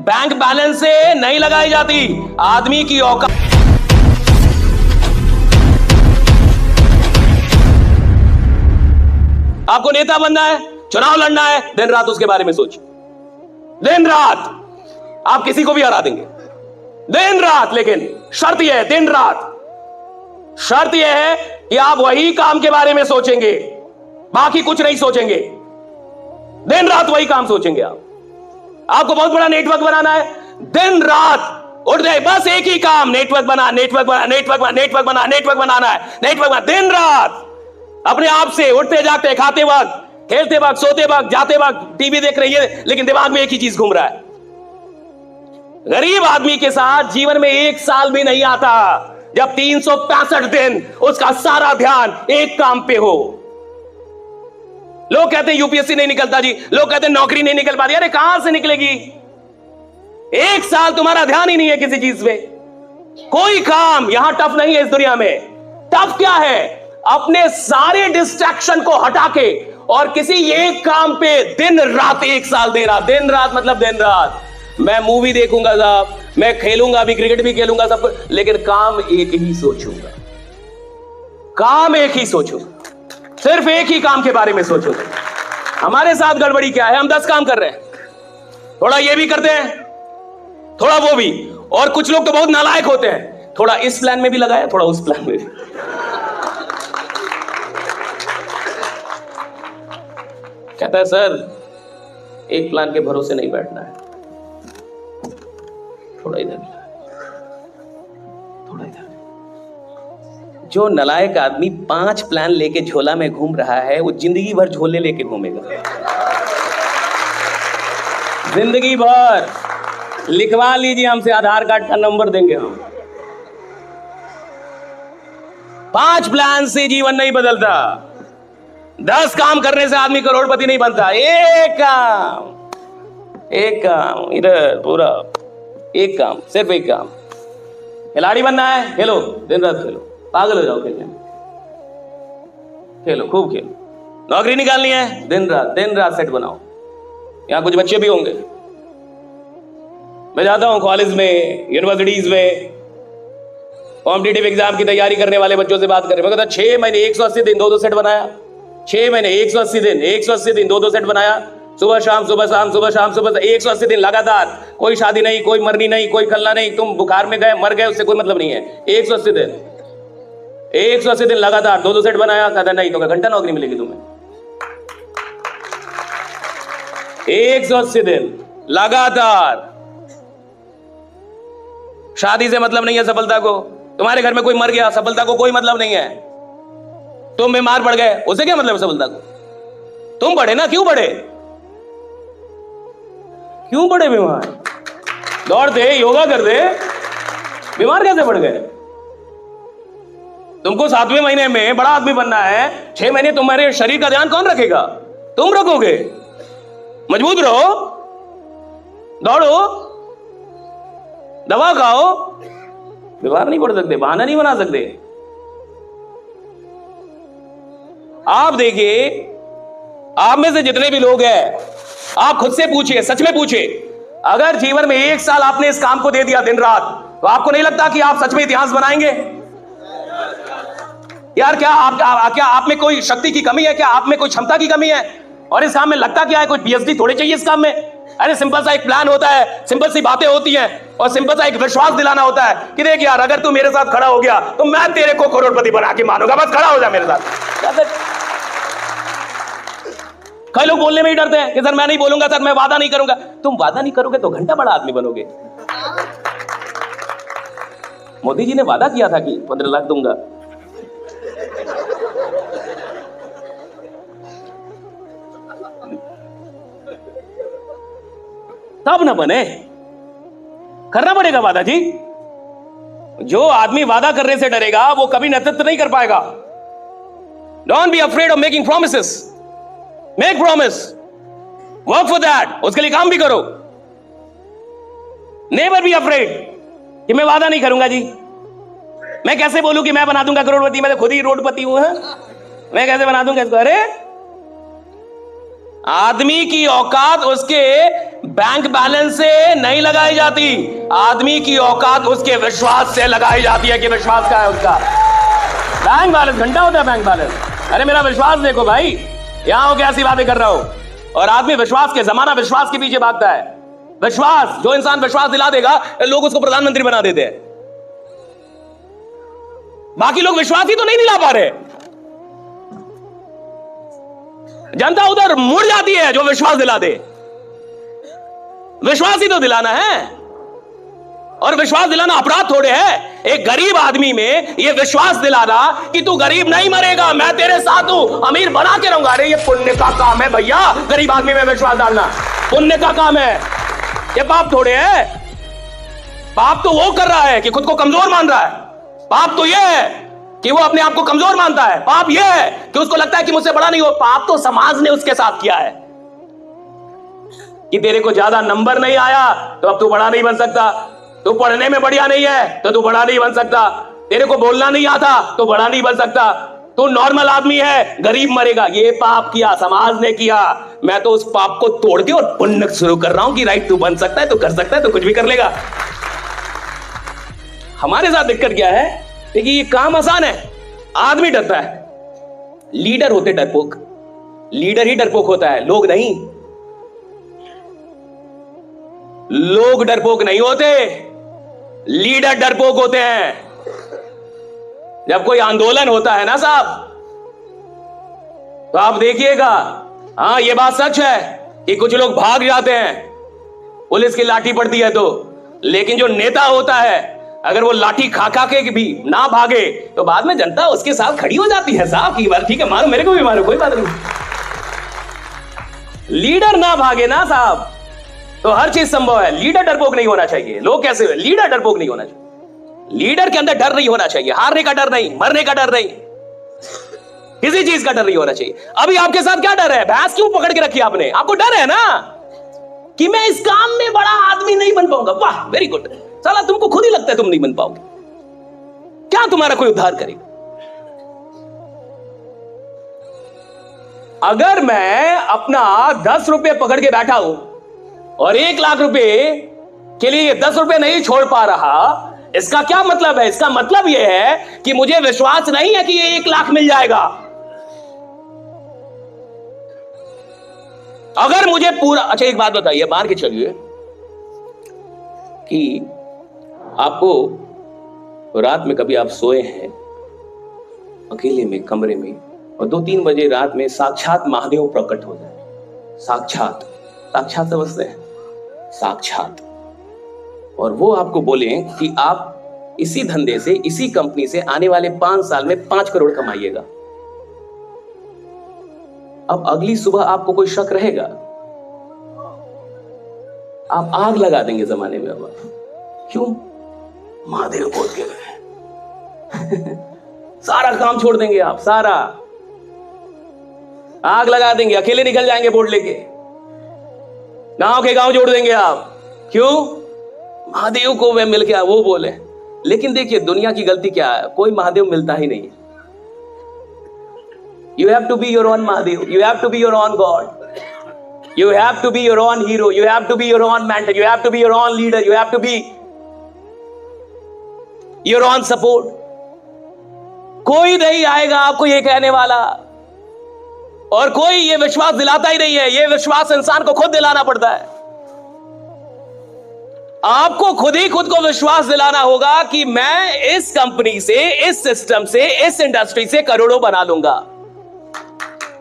Bank balance से नहीं लगाई जाती, आदमी की औकात। आपको नेता बनना है, चुनाव लड़ना है, दिन रात उसके बारे में सोचिए, दिन रात। आप किसी को भी हरा देंगे दिन रात, लेकिन शर्त यह है, दिन रात शर्त यह है कि आप वही काम के बारे में सोचेंगे, बाकी कुछ नहीं सोचेंगे, दिन रात वही काम सोचेंगे। आपको बहुत बड़ा नेटवर्क बनाना है, दिन रात उठ जाए, बस एक ही काम, नेटवर्क बना, नेटवर्क बना, नेटवर्क बना, नेटवर्क बना, नेटवर्क बनाना है, नेटवर्क बना, दिन रात अपने आप से उठते जागते, खाते वक्त, खेलते वक्त, सोते वक्त, जाते वक्त, टीवी देख रही है, लेकिन दिमाग में एक ही चीज घूम रहा है। गरीब आदमी के साथ जीवन में एक साल भी नहीं आता जब 365 दिन उसका सारा ध्यान एक काम पे हो। लोग कहते हैं यूपीएससी नहीं निकलता जी, लोग कहते हैं नौकरी नहीं निकल पाती। अरे कहां से निकलेगी? एक साल तुम्हारा ध्यान ही नहीं है किसी चीज पे। कोई काम यहां टफ नहीं है इस दुनिया में। टफ क्या है? अपने सारे डिस्ट्रैक्शन को हटा के और किसी एक काम पे दिन रात एक साल दे रहा। दिन रात मतलब दिन रात। मैं मूवी देखूंगा साहब, मैं खेलूंगा भी, क्रिकेट भी खेलूंगा सब, लेकिन काम एक ही सोचूंगा, काम एक ही सोचूंगा, सिर्फ एक ही काम के बारे में सोचूंगा। हमारे साथ गड़बड़ी क्या है? हम 10 काम कर रहे हैं, थोड़ा ये भी करते हैं, थोड़ा वो भी, और कुछ लोग तो बहुत नालायक होते हैं, थोड़ा इस प्लान में भी लगाया, थोड़ा उस प्लान में भी। कहता है सर एक प्लान के भरोसे नहीं बैठना है, थोड़ा इधर, थोड़ा इधर। जो नालायक आदमी 5 प्लान लेके झोला में घूम रहा है, वो जिंदगी भर झोले लेके घूमेगा, जिंदगी भर। लिखवा लीजिए हमसे, आधार कार्ड का नंबर देंगे हम। 5 प्लान से जीवन नहीं बदलता, 10 काम करने से आदमी करोड़पति नहीं बनता। एक काम इधर, पूरा एक काम, सिर्फ एक काम। खिलाड़ी बनना है, खेलो, दिन रात खेलो, पागल हो जाओ खेलने में, खेलो, खूब खेलो। नौकरी निकालनी है, दिन रात सेट बनाओ। यहां कुछ बच्चे भी होंगे, मैं जाता हूं कॉलेज में, यूनिवर्सिटीज में, कॉम्पिटिटिव एग्जाम की तैयारी करने वाले बच्चों से बात करें। मैं कहता 6 महीने 180 दिन 2-2 सेट बनाया, 6 महीने 180 दिन 2-2 सेट बनाया, सुबह शाम सुबह शाम सुबह शाम सुबह, 180 दिन लगातार। कोई शादी नहीं, कोई मरनी नहीं, कोई खलना नहीं, तुम बुखार में गए मर गए, उससे कोई मतलब नहीं है। 180 दिन लगातार 2-2 सेट बनाया। कहता नहीं तो घंटा नौकरी मिलेगी तुम्हें। 180 दिन लगातार। शादी से मतलब नहीं है सफलता को। तुम्हारे घर में कोई मर गया, सफलता को कोई मतलब नहीं है। तुम बीमार पड़ गए, उससे क्या मतलब है सफलता को? तुम बढ़े ना, क्यों बढ़े? क्यों बढ़े बीमार? दौड़ते, योगा करते, बीमार कैसे पड़ गए? तुमको 7वें महीने में बड़ा आदमी बनना है, 6 महीने तुम्हारे शरीर का ध्यान कौन रखेगा? तुम रखोगे। मजबूत रहो, दौड़ो, दवा खाओ, बीमार नहीं पड़ सकते, बहाना नहीं बना सकते। आप देखिए, आप में से जितने भी लोग हैं, आप खुद से पूछिए, सच में पूछिए, अगर जीवन में 1 साल आपने इस काम को दे दिया दिन रात, तो आपको नहीं लगता कि आप सच में इतिहास बनाएंगे? यार क्या आप में कोई शक्ति की कमी है? क्या आप में कोई क्षमता की कमी है? और इस काम में लगता क्या है? कोई पीएचडी थोड़ी चाहिए इस काम में। अरे सिंपल सा एक प्लान होता है, सिंपल सी बातें होती हैं, और सिंपल सा एक विश्वास दिलाना होता है कि देख यार, अगर तू मेरे साथ खड़ा हो गया तो मैं तेरे को करोड़पति बना के मानूंगा, बस खड़ा हो जा मेरे साथ। कई लोग बोलने में ही डरते हैं कि सर मैं नहीं बोलूंगा, सर मैं वादा नहीं करूंगा। तुम वादा नहीं करोगे तो घंटा बड़ा आदमी बनोगे। मोदी जी ने वादा किया था कि 15 लाख दूंगा। तब ना बने, करना पड़ेगा वादा जी। जो आदमी वादा करने से डरेगा वो कभी नेतृत्व नहीं कर पाएगा। Don't be afraid of making promises. Make promise, work for that, उसके लिए काम भी करो। नेवर बी अफ्रेड कि मैं वादा नहीं करूंगा जी, मैं कैसे बोलूं कि मैं बना दूंगा करोड़पति, मैं तो खुद ही रोडपति हूं। मैं कैसे बना दूंगा इसको? अरे आदमी की औकात उसके बैंक बैलेंस से नहीं लगाई जाती, आदमी की औकात उसके विश्वास से लगाई जाती है कि विश्वास क्या है उसका। बैंक बैलेंस घंटा होता है बैंक बैलेंस। अरे मेरा विश्वास देखो भाई, यहां होकर ऐसी बातें कर रहा हूं। और आदमी विश्वास के, जमाना विश्वास के पीछे भागता है। विश्वास, जो इंसान विश्वास दिला देगा लोग उसको प्रधानमंत्री बना देते हैं। बाकी लोग विश्वास ही तो नहीं दिला पा रहे, जनता उधर मुड़ जाती है जो विश्वास दिला दे। विश्वास ही तो दिलाना है, और विश्वास दिलाना अपराध थोड़े है। एक गरीब आदमी में यह विश्वास दिलाना कि तू गरीब नहीं मरेगा, मैं तेरे साथ हूं, अमीर बना के रहूंगा, अरे ये पुण्य का काम है भैया। गरीब आदमी में विश्वास डालना पुण्य का काम है, ये पाप थोड़े है। पाप तो वो कर रहा है कि खुद को कमजोर मान रहा है। पाप तो यह है कि वो अपने आप को कमजोर मानता है। पाप यह है कि उसको लगता है कि मुझसे बड़ा नहीं हो। पाप तो समाज ने उसके साथ किया है कि तेरे को ज्यादा नंबर नहीं आया तो अब तू बड़ा नहीं बन सकता, तू पढ़ने में बढ़िया नहीं है तो तू बड़ा नहीं बन सकता, तेरे को बोलना नहीं आता तो बड़ा नहीं बन सकता, तू नॉर्मल आदमी है, गरीब मरेगा। ये पाप किया, समाज ने किया। मैं तो उस पाप को तोड़ के और पुण्य शुरू कर रहा हूं कि राइट, तू बन सकता है, तू कर सकता है, तू कुछ भी कर लेगा। हमारे साथ दिक्कत क्या है? देखिए, ये काम आसान है, आदमी डरता है। लीडर होते डरपोक, लीडर ही डरपोक होता है, लोग नहीं। लोग डरपोक नहीं होते, लीडर डरपोक होते हैं। जब कोई आंदोलन होता है ना साहब, तो आप देखिएगा, हां ये बात सच है कि कुछ लोग भाग जाते हैं, पुलिस की लाठी पड़ती है तो। लेकिन जो नेता होता है, अगर वो लाठी खा खा के भी ना भागे तो बाद में जनता उसके साथ खड़ी हो जाती है साहब की बार, ठीक है मारो, मेरे को भी मारो, कोई बात नहीं। लीडर ना भागे ना साहब तो हर चीज संभव है। लीडर डरपोक नहीं होना चाहिए। लोग कैसे हुए? लीडर डरपोक नहीं होना चाहिए। लीडर के अंदर डर नहीं होना चाहिए, हारने का डर नहीं, मरने का डर नहीं, किसी चीज का डर नहीं होना चाहिए। अभी आपके साथ क्या डर है? भैंस क्यों पकड़ के रखी आपने? आपको डर है ना कि मैं इस काम में बड़ा आदमी नहीं बन पाऊंगा। वाह, वेरी गुड। साला तुमको खुद ही लगता है तुम नहीं बन पाओगे, क्या तुम्हारा कोई उद्धार करेगा? अगर मैं अपना 10 रुपए पकड़ के बैठा हूं और 1 लाख रुपए के लिए 10 रुपए नहीं छोड़ पा रहा, इसका क्या मतलब है? इसका मतलब यह है कि मुझे विश्वास नहीं है कि ये 1 लाख मिल जाएगा। अगर मुझे पूरा, अच्छा एक बात बताइए, मान के चलिए कि आपको रात में कभी आप सोए हैं अकेले में कमरे में और 2-3 बजे रात में साक्षात महादेव प्रकट हो जाए। साक्षात, साक्षात समझते हैं? साक्षात। और वो आपको बोले कि आप इसी धंधे से, इसी कंपनी से आने वाले 5 साल में 5 करोड़ कमाइएगा। अब अगली सुबह आपको कोई शक रहेगा? आप आग लगा देंगे जमाने में। अब क्यों? महादेव बोल के गए। सारा काम छोड़ देंगे आप, सारा आग लगा देंगे, अकेले निकल जाएंगे बोर्ड लेके, गांव के गांव जोड़ देंगे आप। क्यों? महादेव को वे मिल गया, वो बोले। लेकिन देखिए दुनिया की गलती क्या है, कोई महादेव मिलता ही नहीं। You have to be your own Mahadev. You have to be your own God. You have to be your own hero. You have to be your own mentor. You have to be your own leader. You have to be your own support. कोई नहीं आएगा आपको ये कहने वाला, और कोई ये विश्वास दिलाता ही नहीं है। ये विश्वास इंसान को खुद दिलाना पड़ता है। आपको खुद ही खुद को विश्वास दिलाना होगा कि मैं इस कंपनी से, इस सिस्टम से, इस इंडस्ट्री से करोड़ों बना लूंगा।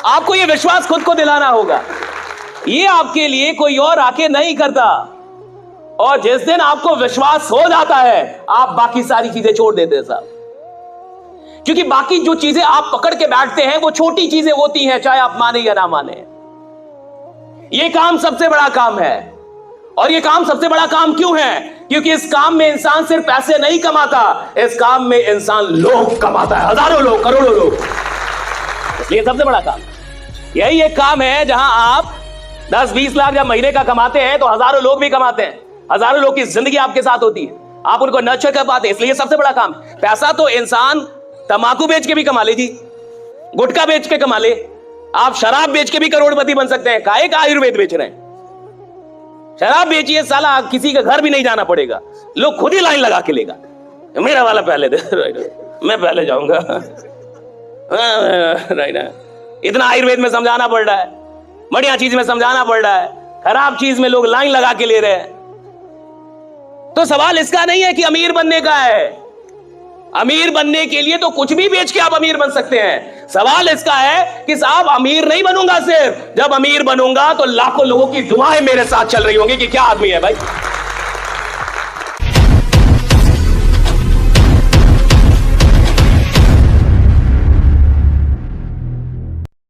आपको यह विश्वास खुद को दिलाना होगा। ये आपके लिए कोई और आके नहीं करता। और जिस दिन आपको विश्वास हो जाता है, आप बाकी सारी चीजें छोड़ देते हैं साहब। क्योंकि बाकी जो चीजें आप पकड़ के बैठते हैं वो छोटी चीजें होती हैं, चाहे आप माने या ना माने। ये काम सबसे बड़ा काम है। और ये काम सबसे बड़ा काम क्यों है? क्योंकि इस काम में इंसान सिर्फ पैसे नहीं कमाता, इस काम में इंसान लोग कमाता है, हजारों लोग, करोड़ों लोग। इसलिए सबसे बड़ा काम यही एक काम है जहां आप 10-20 लाख जब महीने का कमाते हैं तो हजारों लोग भी कमाते हैं। हजारों लोग की जिंदगी आपके साथ होती है, आप उनको नर्चर कर पाते हैं। इसलिए सबसे बड़ा काम। पैसा तो इंसान तंबाकू बेच के भी कमा ले जी, गुटखा बेच के कमा ले, आप शराब बेच के भी करोड़पति बन सकते हैं, काहे का आयुर्वेद बेच रहे हैं? शराब बेचिए साला, किसी के घर भी नहीं जाना पड़ेगा, लोग खुद ही लाइन लगा के लेगा। मेरा वाला पहले दे, मैं पहले जाऊंगा। इतना आयुर्वेद में समझाना पड़ रहा है, बढ़िया चीज में समझाना पड़ रहा है, खराब चीज में लोग लाइन लगा के ले रहे हैं। तो सवाल इसका नहीं है कि अमीर बनने का है, अमीर बनने के लिए तो कुछ भी बेच के आप अमीर बन सकते हैं। सवाल इसका है कि साहब अमीर नहीं बनूंगा, सिर्फ जब अमीर बनूंगा तो लाखों लोगों की दुआएं मेरे साथ चल रही होंगी कि क्या आदमी है भाई।